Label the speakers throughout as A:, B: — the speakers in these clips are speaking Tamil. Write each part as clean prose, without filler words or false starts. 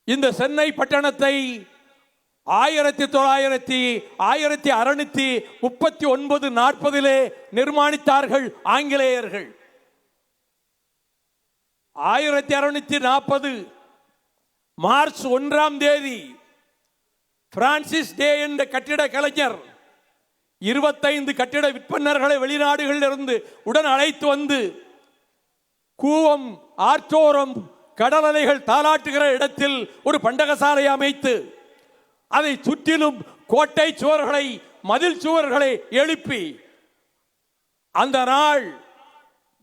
A: இந்த சென்னை பட்டணத்தை 1639-40 நிர்மாணித்தார்கள் ஆங்கிலேயர்கள். 1640 மார்ச் 1ஆம் தேதி பிரான்சிஸ் டே என்ற கட்டிட கலைஞர் 25 கட்டிட விற்பனர்களை வெளிநாடுகளில் இருந்து உடன் அழைத்து வந்து கூவம் ஆற்றோரம் கடல் அலைகள் தாளாட்டுகிற இடத்தில் ஒரு பண்டகசாலை அமைத்து அதை சுற்றிலும் கோட்டை சுவர்களை மதில் சுவர்களை எழுப்பி, அந்த நாள்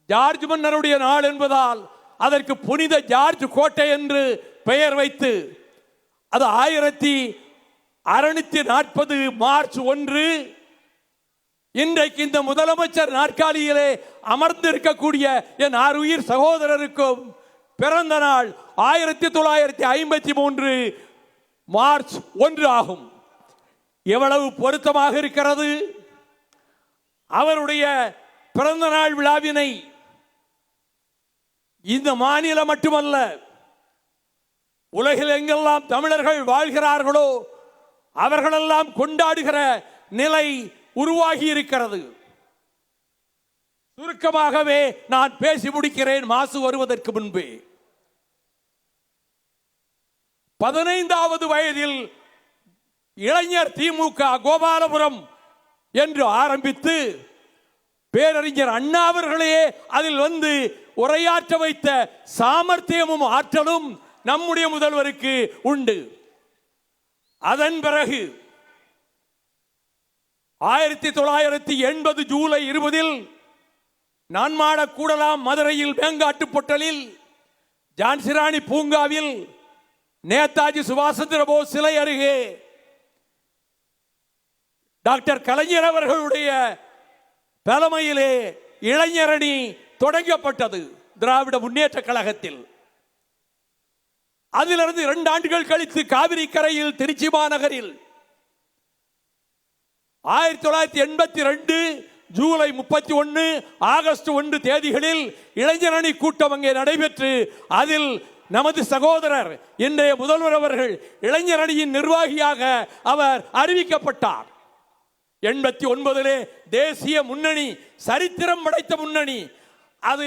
A: ஜார்ஜ் மன்னருடைய நாள் என்பதால் அதற்கு புனித ஜார்ஜ் கோட்டை என்று பெயர் வைத்து அது 1640 மார்ச் 1 இன்றைக்கு இந்த முதலமைச்சர் நாற்காலியிலே அமர்ந்திருக்கக்கூடிய என் ஆறுயிர் சகோதரருக்கும் பிறந்த நாள் 1953 மார்ச் 1 ஆகும். எவ்வளவு பொருத்தமாக இருக்கிறது! அவருடைய பிறந்த நாள் விழாவினை இந்த மாநிலம் மட்டுமல்ல, உலகில் எங்கெல்லாம் தமிழர்கள் வாழ்கிறார்களோ அவர்களெல்லாம் கொண்டாடுகிற நிலை உருவாகி இருக்கிறது. சுருக்கமாகவே நான் பேசி முடிக்கிறேன். மாசு வருவதற்கு முன்பே 15வது வயதில் இளைஞர் திமுக கோபாலபுரம் என்று ஆரம்பித்து பேரறிஞர் அண்ணா அவர்களையே அதில் வந்து உரையாற்ற வைத்த சாமர்த்தியமும் ஆற்றலும் நம்முடைய முதல்வருக்கு உண்டு. அதன் பிறகு 1980 ஜூலை 20 நான்மாட கூடலாம் மதுரையில் மேங்காட்டு பொட்டலில் ஜான்சிராணி பூங்காவில் நேதாஜி சுபாஷ் சந்திர போஸ் சிலை அருகே டாக்டர் கலைஞர் அவர்களுடைய தலைமையிலே இளைஞரணி தொடங்கப்பட்டது திராவிட முன்னேற்ற கழகத்தில். அதிலிருந்து 2 ஆண்டுகள் கழித்து காவிரி கரையில் திருச்சி மாநகரில் 1982 ஜூலை 31 ஆகஸ்ட் 1 தேதிகளில் இளைஞரணி கூட்டம் அங்கே நடைபெற்று அதில் நமது சகோதரர் இன்றைய முதல்வர் அவர்கள் இளைஞரணியின் நிர்வாகியாக அவர் அறிவிக்கப்பட்டார். 89 தேசிய முன்னணி, சரித்திரம் படைத்த முன்னணி, அது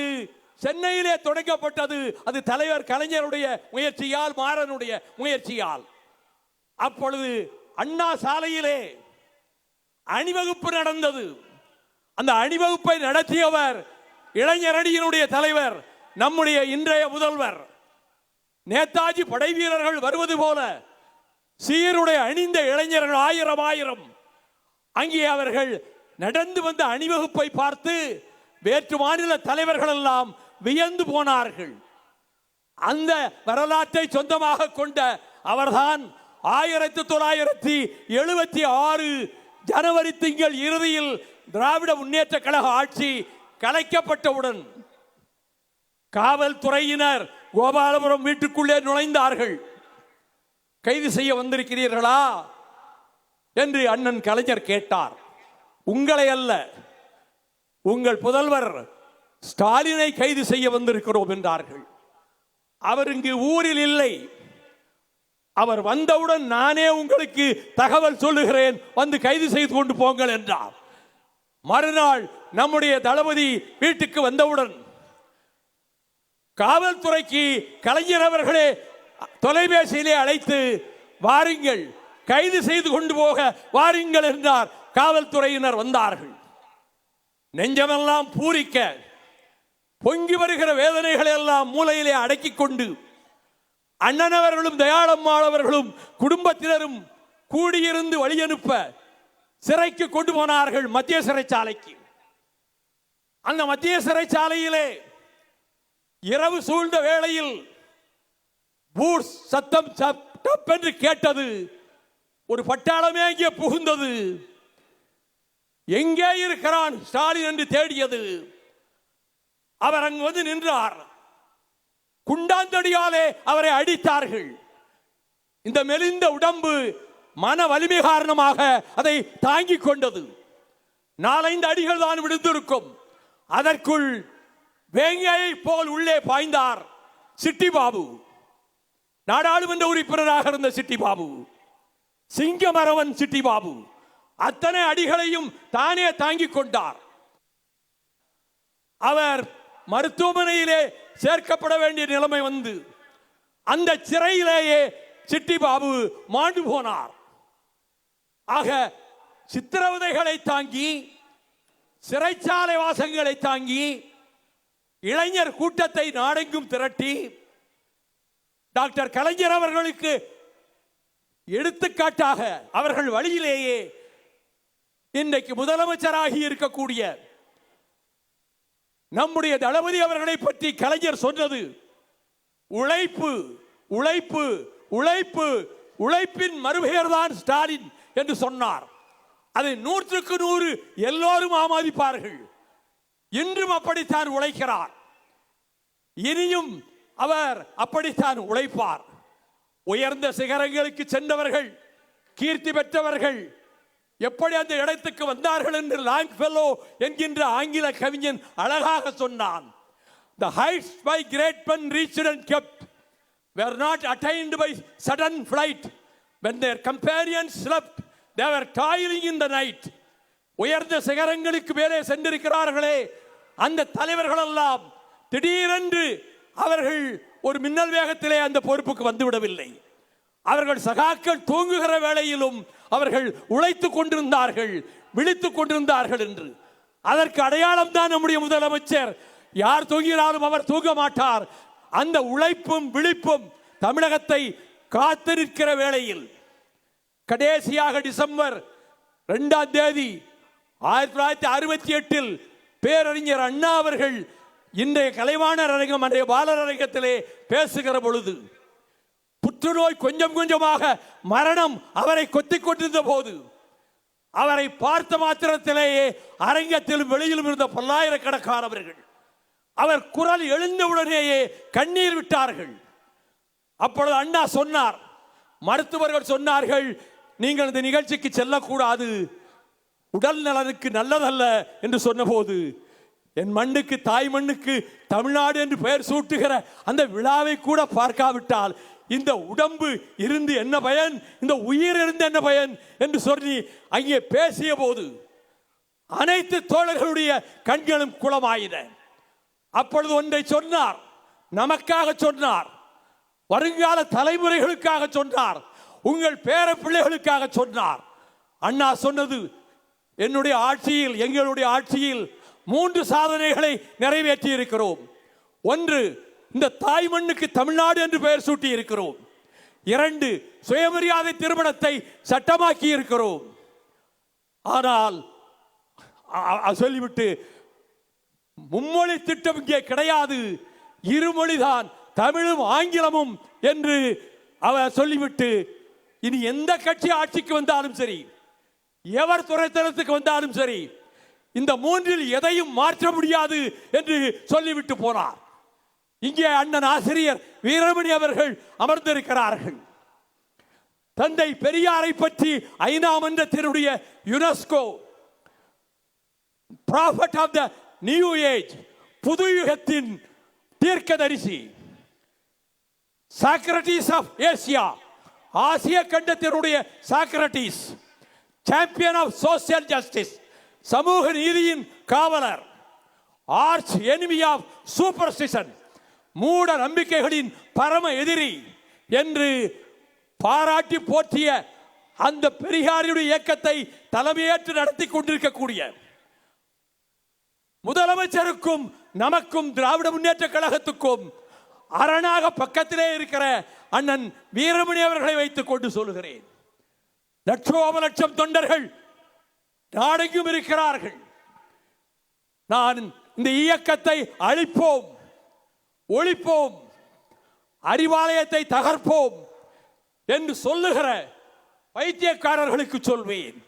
A: சென்னையிலே தொடங்கப்பட்டது. அது தலைவர் கலைஞருடைய முயற்சியால், மாறனுடைய முயற்சியால். அப்பொழுது அண்ணா சாலையிலே அணிவகுப்பு நடந்தது. அந்த அணிவகுப்பை நடத்தியவர் இளைஞரணியினுடைய தலைவர் நம்முடைய இன்றைய முதல்வர். நேதாஜி படை வீரர்கள் வருவது போல சீருடை அணிந்த இளைஞர்கள் 1000 அங்கே அவர்கள் நடந்து வந்த அணிவகுப்பை பார்த்து வேற்று மாநில தலைவர்கள் எல்லாம் வியந்து போனார்கள். அந்த வரலாற்றை சொந்தமாக கொண்ட அவர்தான் 1976 ஜனவரி திங்கள் இறுதியில் திராவிட முன்னேற்ற கழக ஆட்சி கலைக்கப்பட்டவுடன் காவல்துறையினர் கோபாலபுரம் வீட்டுக்குள்ளே நுழைந்தார்கள். கைது செய்ய வந்திருக்கிறீர்களா என்று அண்ணன் கலைஞர் கேட்டார். உங்களை அல்ல, உங்கள் புதல்வர் ஸ்டாலினை கைது செய்ய வந்திருக்கிறோம் என்றார்கள். அவர் இங்கு ஊரில் இல்லை, அவர் வந்தவுடன் நானே உங்களுக்கு தகவல் சொல்லுகிறேன், வந்து கைது செய்து கொண்டு போங்கள் என்றார். மறுநாள் நம்முடைய தளபதி வீட்டுக்கு வந்தவுடன் காவல்துறைக்கு கலைஞர் அவர்களே தொலைபேசியிலே அழைத்து வாருங்கள், கைது செய்து கொண்டு போக வாருங்கள் என்றார். காவல்துறையினர் வந்தார்கள். நெஞ்சமெல்லாம் பூரிக்க பொங்கி வருகிற வேதனைகளை எல்லாம் மூலையிலே அடக்கிக் கொண்டு அண்ணன் அவர்களும் தயாளம்மாள் அவர்களும் குடும்பத்தினரும் கூடியிருந்து வழி அனுப்ப சிறைக்கு கொண்டு போனார்கள், மத்திய சிறைச்சாலைக்கு. அந்த மத்திய சிறைச்சாலையிலே இரவு சூழ்ந்த வேளையில் பூட்ஸ் சத்தம் டப் என்று கேட்டது. ஒரு பட்டாளமே அங்கே புகுந்தது. எங்கே இருக்கிறான் ஸ்டாலின் என்று தேடியது. அவர் அங்கு வந்து நின்றார். குண்டாந்தடியாலே அவரை அடித்தார்கள். இந்த மெலிந்த உடம்பு மன வலிமை காரணமாக அதை தாங்கிக் கொண்டது. 4-5 அடிகள் தான் விழுந்திருக்கும். அதற்குள் வேங்கையை போல் உள்ளே பாய்ந்தார் சிட்டி பாபு. நாடாளுமன்ற உறுப்பினராக இருந்த சிட்டி பாபு, சிங்கமரவன் சிட்டி பாபு அத்தனை அடிகளையும் தானே தாங்கிக் கொண்டார். அவர் மருத்துவமனையிலே சேர்க்கப்பட வேண்டிய நிலைமை வந்து அந்த சிறையிலேயே சிட்டி பாபு மாண்டு போனார். ஆக சித்திரவதைகளை தாங்கி, சிறைச்சாலை வாசங்களை தாங்கி, இளைஞர் கூட்டத்தை நாடெங்கும் திரட்டி டாக்டர் கலைஞர் அவர்களுக்கு எடுத்துக்காட்டாக அவர்கள் வழியிலேயே இன்றைக்கு முதலமைச்சராகி இருக்கக்கூடிய நம்முடைய தளபதி அவர்களை பற்றி கலைஞர் சொன்னது உழைப்பு உழைப்பு உழைப்பு, உழைப்பின் மறுபெயர் தான் ஸ்டாலின் என்று சொன்னார். அதை 100க்கு 100 எல்லோரும் ஆமோதிப்பார்கள். இன்றும் அப்படித்தான் உழைக்கிறார், இனியும் அவர் அப்படித்தான் உழைப்பார். உயர்ந்த சிகரங்களுக்கு சென்றவர்கள், கீர்த்தி பெற்றவர்கள் எப்படி அந்த இடத்துக்கு வந்தார்கள் என்று லாங்ஃபெல்லோ என்கின்ற ஆங்கில கவிஞன் அழகாக சொன்னான். The heights by great men reached and kept were not attained by sudden flight. When their companions slept, they were toiling in the night. உயர்ந்த சிகரங்களுக்கு மேலே சென்றிருக்கிறார்களே அந்த தலைவர்கள் எல்லாம் திடீரென்று அவர்கள் ஒரு மின்னல் வேகத்திலே அந்த பொறுப்புக்கு வந்துவிடவில்லை. அவர்கள் சகாக்கள் தூங்குகிற வேளையிலும் அவர்கள் உழைத்துக் கொண்டிருந்தார்கள், விழித்துக் கொண்டிருந்தார்கள் என்று. அதற்கு அடையாளம் தான் நம்முடைய முதலமைச்சர். யார் தூங்கினாலும் அவர் தூங்க மாட்டார். அந்த உழைப்பும் விழிப்பும் தமிழகத்தை காத்து நிற்கிற வேளையில் கடைசியாக டிசம்பர் 2ஆம் தேதி 1968 பேரறிஞர் அண்ணா அவர்கள் இன்றைய கலைவாணர் அரங்கம், அன்றைய பாலர் அரங்கத்திலே பேசுகிற பொழுது புற்றுநோய் கொஞ்சம் கொஞ்சமாக மரணம் அவரை கொத்திக் கொண்டிருந்த போது அவரை பார்த்த மாத்திரத்திலேயே அரங்கத்திலும் வெளியிலும் இருந்த பல்லாயிரக்கணக்கானவர்கள் அவர் குரல் எழுந்தவுடனேயே கண்ணீர் விட்டார்கள். அப்பொழுது அண்ணா சொன்னார், மருத்துவர்கள் சொன்னார்கள் நீங்கள் இந்த நிகழ்ச்சிக்கு செல்லக்கூடாது, உடல் நலனுக்கு நல்லதல்ல என்று சொன்னபோது என் மண்ணுக்கு, தாய் மண்ணுக்கு தமிழ்நாடு என்று பெயர் சூட்டுகிற அந்த விழாவை கூட பார்க்காவிட்டால் இந்த உடம்பு இருந்து என்ன பயன், இந்த உயிர் இருந்து என்ன பயன் என்று சொல்லி அங்கே பேசிய போது அனைத்து தோழர்களுடைய கண்களும் குளமாயின. அப்பொழுது ஒன்றை சொன்னார், நமக்காக சொன்னார், வருங்கால தலைமுறைகளுக்காக சொன்னார், உங்கள் பேர பிள்ளைகளுக்காக சொன்னார். அண்ணா சொன்னது, என்னுடைய ஆட்சியில், எங்களுடைய ஆட்சியில் 3 சாதனைகளை நிறைவேற்றி இருக்கிறோம். ஒன்று, இந்த தாய் மண்ணுக்கு தமிழ்நாடு என்று பெயர் சூட்டி இருக்கிறோம். 2, சுயமரியாதை திருமணத்தை சட்டமாக்கி இருக்கிறோம். ஆனால் சொல்லிவிட்டு மும்மொழி திட்டம் இங்கே கிடையாது, இருமொழிதான், தமிழும் ஆங்கிலமும் என்று அவர் சொல்லிவிட்டு இனி எந்த கட்சி ஆட்சிக்கு வந்தாலும் சரி, எவர் துறைத்தனத்துக்கு வந்தாலும் சரி, இந்த 3இல் எதையும் மாற்ற முடியாது என்று சொல்லிவிட்டு போனார். இங்கே அண்ணன் ஆசிரியர் வீரமணி அவர்கள் அமர்ந்திருக்கிறார்கள். தந்தை பெரியாரை பற்றி ஐநா மன்றத்தினுடைய UNESCO prophet of the new age, புது யுகத்தின் தீர்க்கதரிசி, சாக்ரட்டிஸ் ஆஃப் ஏசியா, ஆசிய கண்டத்தினுடைய Socrates, champion of social justice, சமூக நீதியின் காவலர், ஆர்ச் எனிமி ஆஃப் சூப்பர்ஸ்டிஷன், மூட நம்பிக்கைகளின் பரம எதிரி என்று பாராட்டி போற்றிய அந்த பெரியாருடைய இயக்கத்தை தலைமையேற்று நடத்தி கொண்டிருக்கக்கூடிய முதலமைச்சருக்கும் நமக்கும் திராவிட முன்னேற்ற கழகத்துக்கும் அரணாக பக்கத்திலே இருக்கிற அண்ணன் வீரமணி அவர்களை வைத்துக் கொண்டு சொல்கிறேன். லட்சோப லட்சம் தொண்டர்கள் நாடெங்கும் இருக்கிறார்கள். நான் இந்த இயக்கத்தை அழிப்போம், ஒழிப்போம், அறிவாலயத்தை தகர்ப்போம் என்று சொல்லுகிற பைத்தியக்காரர்களுக்கு சொல்வேன்,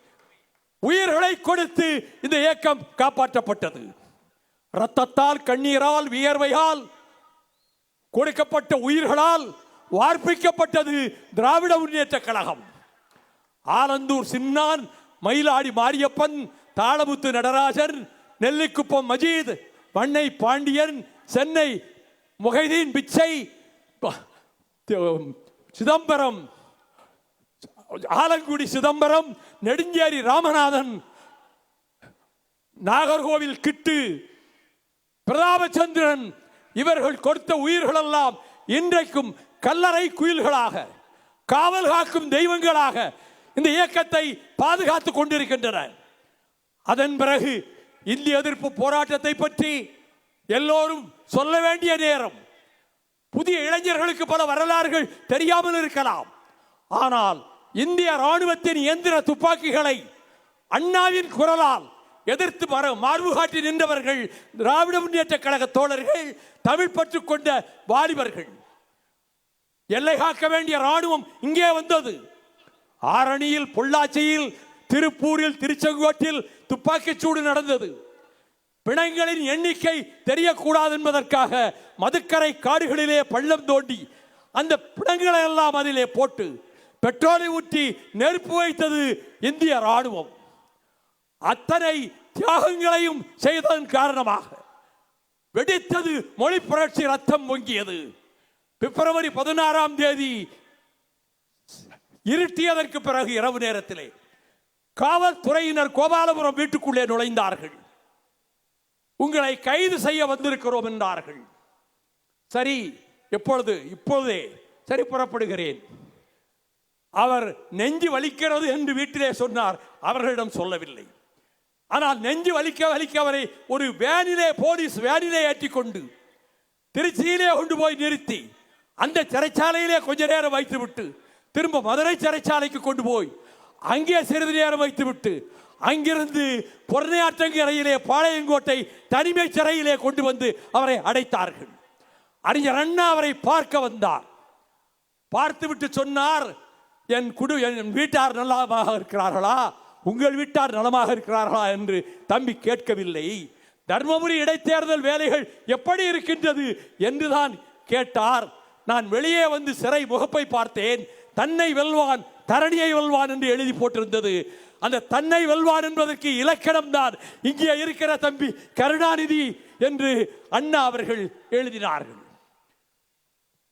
A: உயிர்களை கொடுத்து இந்த இயக்கம் காப்பாற்றப்பட்டது. இரத்தத்தால், கண்ணீரால், வியர்வையால் கொடுக்கப்பட்ட உயிர்களால் வார்ப்பிக்கப்பட்டது திராவிட முன்னேற்ற கழகம். ஆலந்தூர் சின்னான், மயிலாடி மாரியப்பன், தாளமுத்து நடராஜன், நெல்லிக்குப்பம் மஜீத், வண்ணை பாண்டியன், சென்னை முகைதீன் பிச்சை, சிதம்பரம், ஆலங்குடி சிதம்பரம், நெடுஞ்சேரி ராமநாதன், நாகர்கோவில் கிட்டு, பிரதாபச்சந்திரன் இவர்கள் கொடுத்த உயிர்கள் எல்லாம் இன்றைக்கும் கல்லறை குயில்களாக, காவல் காக்கும் தெய்வங்களாக இந்த இயக்கத்தை பாதுகாத்துக் கொண்டிருக்கின்றன. அதன் பிறகு இந்திய எதிர்ப்பு போராட்டத்தை பற்றி எல்லோரும் சொல்ல வேண்டிய நேரம். புதிய இளைஞர்களுக்கு பல வரலாறுகள் தெரியாமல் இருக்கலாம். ஆனால் இந்திய ராணுவத்தின் இயந்திர துப்பாக்கிகளை அண்ணாவின் குரலால் எதிர்த்து மார்பு காட்டி நின்றவர்கள் திராவிட முன்னேற்ற கழக தோழர்கள், தமிழ் பற்று கொண்ட வாலிபர்கள். எல்லை காக்க வேண்டிய ராணுவம் இங்கே வந்தது. ஆரணியில், பொள்ளாச்சியில், திருப்பூரில், திருச்செங்கோட்டில் துப்பாக்கிச் சூடு நடந்தது. பிணங்களின் எண்ணிக்கை தெரியக்கூடாது என்பதற்காக மதுக்கரை காடுகளிலே பள்ளம் தோண்டி அந்த பிணங்களை எல்லாம் அதிலே போட்டு பெட்ரோலை ஊற்றி நெருப்பு வைத்தது இந்திய ராணுவம். அத்தனை தியாகங்களையும் செய்ததன் காரணமாக வெடித்தது மொழி புரட்சி, ரத்தம் பொங்கியது. பிப்ரவரி 16ஆம் தேதி இருட்டியதற்கு பிறகு இரவு நேரத்திலே காவல்துறையினர் கோபாலபுரம் வீட்டுக்குள்ளே நுழைந்தார்கள். உங்களை கைது செய்ய வந்திருக்கிறோம் என்றார்கள். சரி, இப்பொழுதே சரி, புறப்படுகிறேன். அவர் நெஞ்சு வலிக்கிறது என்று வீட்டிலே சொன்னார். அவர்களிடம் சொல்லவில்லை. ஆனால் நெஞ்சு வலிக்க அவரை ஒரு வேனிலே, போலீஸ் வேனிலே ஏற்றிக்கொண்டு திருச்சியிலே கொண்டு போய் நிறுத்தி அந்த சிறைச்சாலையிலே கொஞ்ச நேரம் வைத்துவிட்டு திரும்ப மதுரை சிறைச்சாலைக்கு கொண்டு போய் அங்கே சிறிது நேரம் வைத்துவிட்டு அங்கிருந்து பொன்னையாற்றங்கரையிலே பாளையங்கோட்டை தனிமை சிறையிலே கொண்டு வந்து அவரை அடைத்தார்கள். அறிஞர் அண்ணா அவரை பார்க்க வந்தார். பார்த்துவிட்டு சொன்னார், என் வீட்டார் நலமாக இருக்கிறார்களா, உங்கள் வீட்டார் நலமாக இருக்கிறார்களா என்று தம்பி கேட்கவில்லை. தர்மபுரி இடைத்தேர்தல் வேலைகள் எப்படி இருக்கின்றது என்றுதான் கேட்டார். நான் வெளியே வந்து சிறை முகப்பை பார்த்தேன். தன்னை வெல்வான் தரணியை வெல்வான் என்று எழுதி போட்டிருந்தது. அந்த தன்னை வெல்வான் என்பதற்கு இலக்கணம் தான் இங்கே இருக்கிற தம்பி கருணாநிதி என்று அண்ணா அவர்கள் எழுதினார்கள்.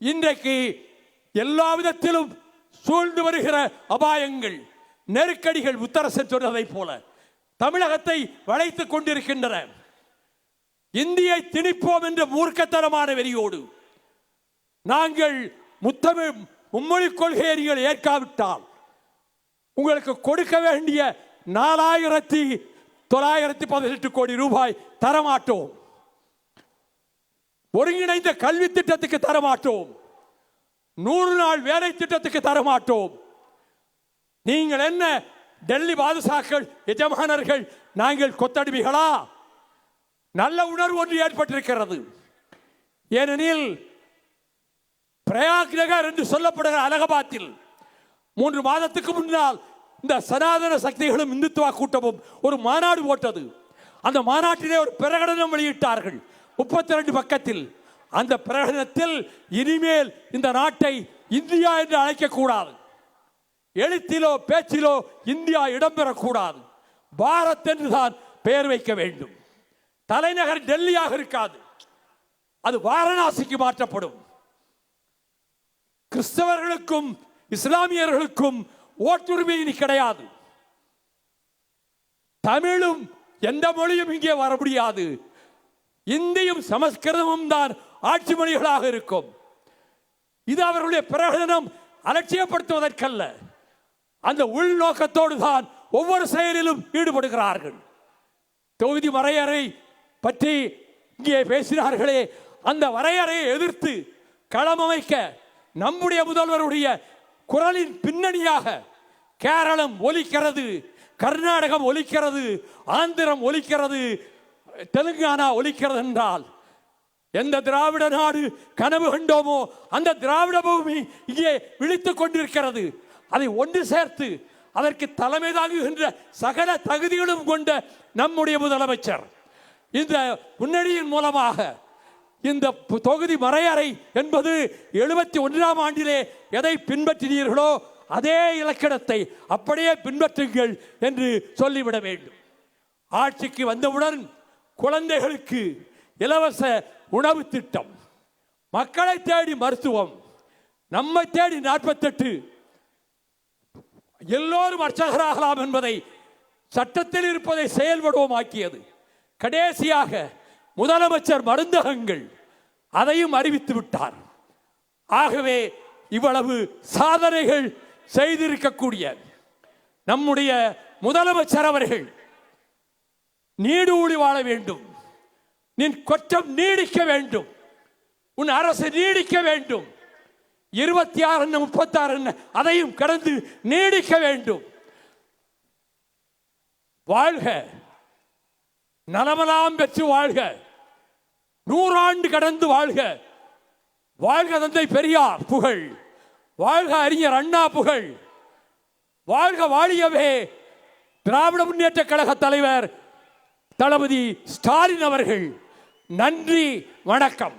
A: இன்றைக்கு எல்லா விதத்திலும் சூழ்ந்து வருகிற அபாயங்கள், நெருக்கடிகள் முத்தரசன் சொன்னதை போல தமிழகத்தை வளைத்துக் கொண்டிருக்கின்றன. இந்தியை திணிப்போம் என்ற மூர்க்கத்தனமான வெறியோடு நாங்கள் மும்மொழி கொள்கையை நீங்கள் ஏற்காவிட்டால் உங்களுக்கு கொடுக்க வேண்டிய 4,918 கோடி ரூபாய் தரமாட்டோம். ஒருங்கிணைந்த கல்வி திட்டத்துக்கு தரமாட்டோம். 100 நாள் வேலை திட்டத்துக்கு தரமாட்டோம். நீங்கள் என்ன டெல்லி பாதுஷாக்கள், எஜமானர்கள், நாங்கள் கொத்தடிமைகளா? நல்ல உணர்வு ஒன்று ஏற்பட்டிருக்கிறது. ஏனெனில் பிரயாக் நகர் என்று சொல்லப்படுகிற அலகாபாத்தில் 3 மாதத்துக்கு முன்னால் இந்த சனாதன சக்திகளும் இந்துத்துவ கூட்டமும் ஒரு மாநாடு போட்டது. அந்த மாநாட்டிலே ஒரு பிரகடனம் வெளியிட்டார்கள் 32 பக்கத்தில். அந்த பிரகடனத்தில் இனிமேல் இந்த நாட்டை இந்தியா என்று அழைக்கக்கூடாது, எழுத்திலோ பேச்சிலோ இந்தியா இடம்பெறக்கூடாது, பாரத் என்று தான் பெயர் வைக்க வேண்டும். தலைநகர் டெல்லியாக இருக்காது, அது வாரணாசிக்கு மாற்றப்படும். கிறிஸ்தவர்களுக்கும் இஸ்லாமியர்களுக்கும் ஓட்டுரிமை கிடையாது. தமிழும் எந்த மொழியும் இங்கே வர முடியாது. இந்தியும் சமஸ்கிருதமும் தான் ஆட்சி மொழிகளாக இருக்கும். இது அவர்களுடைய பிரகடனம் அலட்சியப்படுத்துவதற்கல்ல, அந்த உள்நோக்கத்தோடு தான் ஒவ்வொரு செயலிலும் ஈடுபடுகிறார்கள். தொகுதி வரையறை பற்றி இங்கே பேசினார்களே, அந்த வரையறையை எதிர்த்து களமமைக்க நம்முடைய முதல்வருடைய குரலின் பின்னணியாக கேரளம் ஒலிக்கிறது, கர்நாடகம் ஒலிக்கிறது, ஆந்திரம் ஒலிக்கிறது, தெலுங்கானா ஒலிக்கிறது என்றால் எந்த திராவிட நாடு கனவு கண்டோமோ அந்த திராவிட பூமி இங்கே விழித்துக் கொண்டிருக்கிறது. அதை ஒன்று சேர்த்து அதற்கு தலைமை தாங்குகின்ற சகல தகுதிகளும் கொண்ட நம்முடைய முதலமைச்சர் இந்த முன்னணியின் மூலமாக இந்த தொகுதி வரையறை என்பது 71ஆம் ஆண்டிலே எதை பின்பற்றினீர்களோ அதே இலக்கணத்தை அப்படியே பின்பற்றுங்கள் என்று சொல்லிவிட வேண்டும். ஆட்சிக்கு வந்தவுடன் குழந்தைகளுக்கு இலவச உணவு திட்டம், மக்களை தேடி மருத்துவம், நம்மை தேடி 48 எல்லோரும் அர்ச்சகராகலாம் என்பதை சட்டத்தில் இருப்பதை செயல்படுவோம் ஆக்கியது. கடைசியாக முதலமைச்சர் மருந்தகங்கள் அதையும் அறிவித்து விட்டார். ஆகவே இவ்வளவு சாதனைகள் செய்திருக்கக்கூடிய நம்முடைய முதலமைச்சர் அவர்கள் நீடூழி வாழ வேண்டும். நின் கொற்றம் நீடிக்க வேண்டும். உன் அரசு நீடிக்க வேண்டும். 26 என்ன 36 என்ன அதையும் கடந்து நீடிக்க வேண்டும். வாழ்க, நலமெல்லாம் பெற்று வாழ்க, 100 ஆண்டு கடந்து வாழ்க. வாழ்க தந்தை பெரியார் புகழ், வாழ்க அறிஞர் அண்ணா புகழ், வாழ்க வாழியவே திராவிட முன்னேற்ற கழக தலைவர் தளபதி ஸ்டாலின் அவர்கள். நன்றி, வணக்கம்.